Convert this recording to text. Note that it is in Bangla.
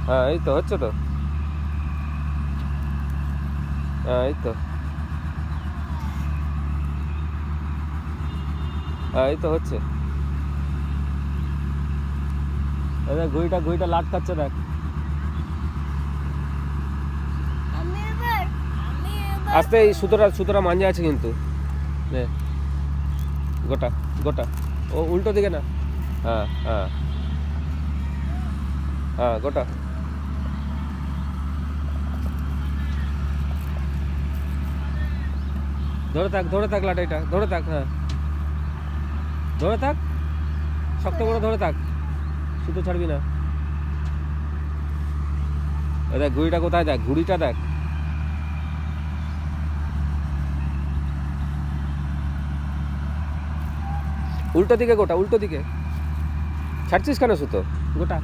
হ্যাঁ এই তো হচ্ছে তো। হ্যাঁ এই তো। হ্যাঁ এই তো হচ্ছে। এই দেখ ঘুড়িটা লাটকাচ্ছে দেখ। আস্তে, এই সুতোটা মাঞ্জা আছে কিন্তু। নে, গোটা গোটা। ও উল্টো দিকে না। হ্যাঁ হ্যাঁ হ্যাঁ গোটা। ধরে থাক লাটাইটা, ধরে থাক। হ্যাঁ ধরে থাক, শক্ত করে ধরে থাক, সুতো ছাড়বি না। এই দেখ ঘুড়িটা কোথায়, দেখ ঘুড়িটা দেখ। উল্টো দিকে গোটা, উল্টো দিকে। ছাড়ছিস কেন সুতো? গোটা।